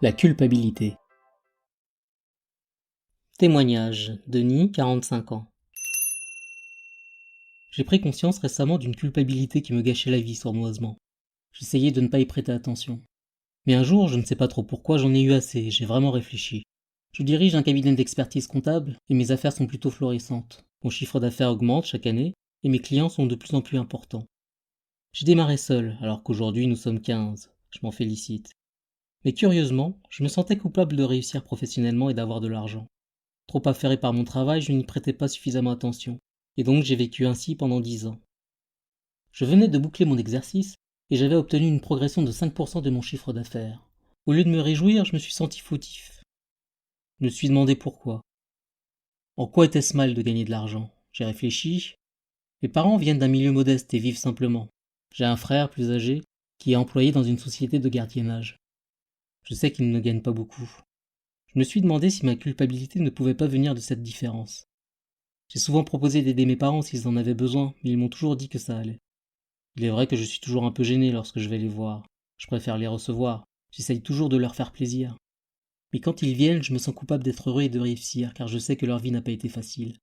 La culpabilité. Témoignage. Denis, 45 ans. J'ai pris conscience récemment d'une culpabilité qui me gâchait la vie sournoisement. J'essayais de ne pas y prêter attention. Mais un jour, je ne sais pas trop pourquoi, j'en ai eu assez et j'ai vraiment réfléchi. Je dirige un cabinet d'expertise comptable et mes affaires sont plutôt florissantes. Mon chiffre d'affaires augmente chaque année et mes clients sont de plus en plus importants. J'ai démarré seul, alors qu'aujourd'hui nous sommes 15. Je m'en félicite. Mais curieusement, je me sentais coupable de réussir professionnellement et d'avoir de l'argent. Trop affairé par mon travail, je n'y prêtais pas suffisamment attention, et donc j'ai vécu ainsi pendant 10 ans. Je venais de boucler mon exercice, et j'avais obtenu une progression de 5% de mon chiffre d'affaires. Au lieu de me réjouir, je me suis senti fautif. Je me suis demandé pourquoi. En quoi était-ce mal de gagner de l'argent? J'ai réfléchi. Mes parents viennent d'un milieu modeste et vivent simplement. J'ai un frère plus âgé, qui est employé dans une société de gardiennage. Je sais qu'il ne gagne pas beaucoup. Je me suis demandé si ma culpabilité ne pouvait pas venir de cette différence. J'ai souvent proposé d'aider mes parents s'ils en avaient besoin, mais ils m'ont toujours dit que ça allait. Il est vrai que je suis toujours un peu gêné lorsque je vais les voir. Je préfère les recevoir. J'essaye toujours de leur faire plaisir. Mais quand ils viennent, je me sens coupable d'être heureux et de réussir, car je sais que leur vie n'a pas été facile.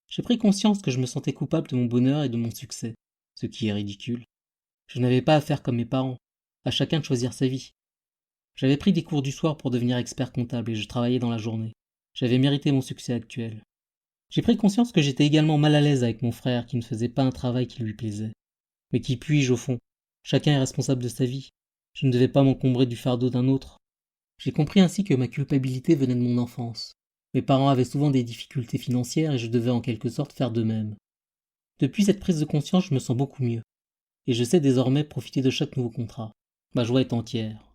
J'ai pris conscience que je me sentais coupable de mon bonheur et de mon succès, ce qui est ridicule. Je n'avais pas à faire comme mes parents, à chacun de choisir sa vie. J'avais pris des cours du soir pour devenir expert comptable et je travaillais dans la journée. J'avais mérité mon succès actuel. J'ai pris conscience que j'étais également mal à l'aise avec mon frère qui ne faisait pas un travail qui lui plaisait. Mais qui puis-je au fond? Chacun est responsable de sa vie. Je ne devais pas m'encombrer du fardeau d'un autre. J'ai compris ainsi que ma culpabilité venait de mon enfance. Mes parents avaient souvent des difficultés financières et je devais en quelque sorte faire de même. Depuis cette prise de conscience, je me sens beaucoup mieux. Et je sais désormais profiter de chaque nouveau contrat. Ma joie est entière.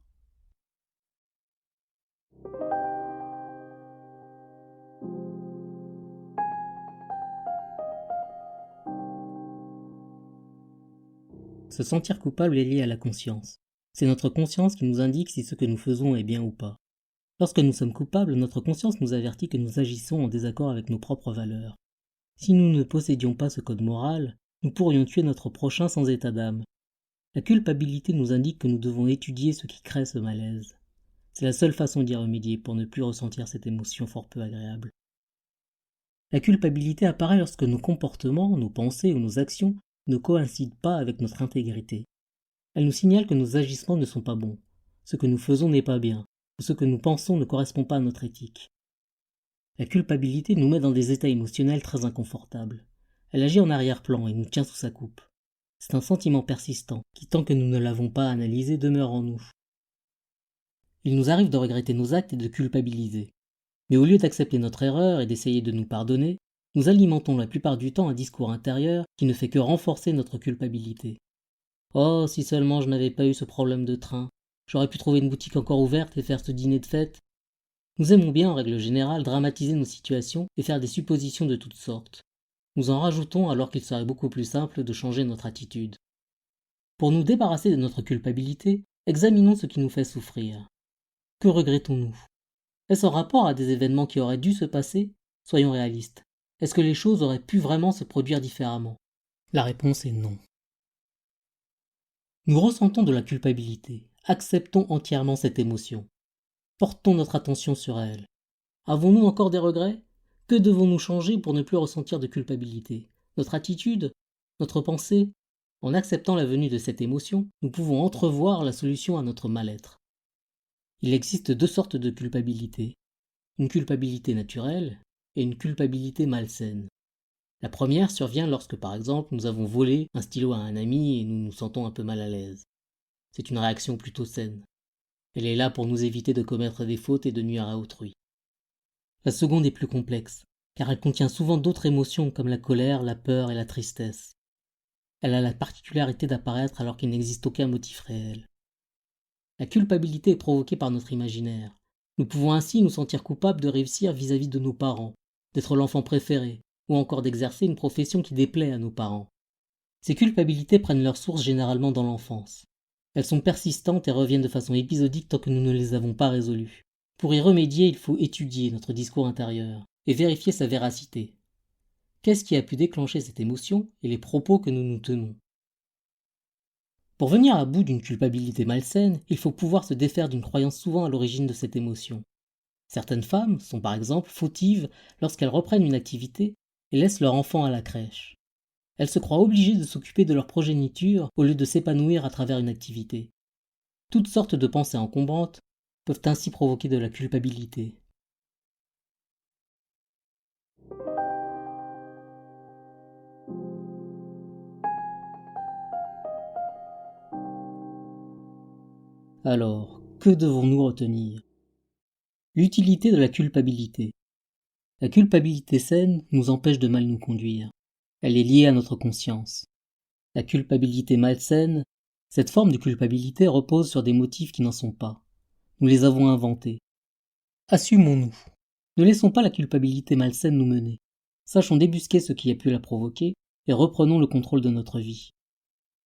Se sentir coupable est lié à la conscience. C'est notre conscience qui nous indique si ce que nous faisons est bien ou pas. Lorsque nous sommes coupables, notre conscience nous avertit que nous agissons en désaccord avec nos propres valeurs. Si nous ne possédions pas ce code moral, nous pourrions tuer notre prochain sans état d'âme. La culpabilité nous indique que nous devons étudier ce qui crée ce malaise. C'est la seule façon d'y remédier pour ne plus ressentir cette émotion fort peu agréable. La culpabilité apparaît lorsque nos comportements, nos pensées ou nos actions ne coïncident pas avec notre intégrité. Elle nous signale que nos agissements ne sont pas bons, ce que nous faisons n'est pas bien, ou ce que nous pensons ne correspond pas à notre éthique. La culpabilité nous met dans des états émotionnels très inconfortables. Elle agit en arrière-plan et nous tient sous sa coupe. C'est un sentiment persistant qui, tant que nous ne l'avons pas analysé, demeure en nous. Il nous arrive de regretter nos actes et de culpabiliser. Mais au lieu d'accepter notre erreur et d'essayer de nous pardonner, nous alimentons la plupart du temps un discours intérieur qui ne fait que renforcer notre culpabilité. Oh, si seulement je n'avais pas eu ce problème de train, j'aurais pu trouver une boutique encore ouverte et faire ce dîner de fête. Nous aimons bien, en règle générale, dramatiser nos situations et faire des suppositions de toutes sortes. Nous en rajoutons alors qu'il serait beaucoup plus simple de changer notre attitude. Pour nous débarrasser de notre culpabilité, examinons ce qui nous fait souffrir. Que regrettons-nous? Est-ce en rapport à des événements qui auraient dû se passer? Soyons réalistes. Est-ce que les choses auraient pu vraiment se produire différemment? La réponse est non. Nous ressentons de la culpabilité. Acceptons entièrement cette émotion. Portons notre attention sur elle. Avons-nous encore des regrets? Que devons-nous changer pour ne plus ressentir de culpabilité? Notre attitude? Notre pensée? En acceptant la venue de cette émotion, nous pouvons entrevoir la solution à notre mal-être. Il existe deux sortes de culpabilité. Une culpabilité naturelle et une culpabilité malsaine. La première survient lorsque, par exemple, nous avons volé un stylo à un ami et nous nous sentons un peu mal à l'aise. C'est une réaction plutôt saine. Elle est là pour nous éviter de commettre des fautes et de nuire à autrui. La seconde est plus complexe, car elle contient souvent d'autres émotions comme la colère, la peur et la tristesse. Elle a la particularité d'apparaître alors qu'il n'existe aucun motif réel. La culpabilité est provoquée par notre imaginaire. Nous pouvons ainsi nous sentir coupables de réussir vis-à-vis de nos parents, d'être l'enfant préféré, ou encore d'exercer une profession qui déplaît à nos parents. Ces culpabilités prennent leur source généralement dans l'enfance. Elles sont persistantes et reviennent de façon épisodique tant que nous ne les avons pas résolues. Pour y remédier, il faut étudier notre discours intérieur et vérifier sa véracité. Qu'est-ce qui a pu déclencher cette émotion et les propos que nous nous tenons? Pour venir à bout d'une culpabilité malsaine, il faut pouvoir se défaire d'une croyance souvent à l'origine de cette émotion. Certaines femmes sont par exemple fautives lorsqu'elles reprennent une activité et laissent leur enfant à la crèche. Elles se croient obligées de s'occuper de leur progéniture au lieu de s'épanouir à travers une activité. Toutes sortes de pensées encombrantes peuvent ainsi provoquer de la culpabilité. Alors, que devons-nous retenir? L'utilité de la culpabilité. La culpabilité saine nous empêche de mal nous conduire. Elle est liée à notre conscience. La culpabilité malsaine, cette forme de culpabilité repose sur des motifs qui n'en sont pas. Nous les avons inventés. Assumons-nous. Ne laissons pas la culpabilité malsaine nous mener. Sachons débusquer ce qui a pu la provoquer et reprenons le contrôle de notre vie.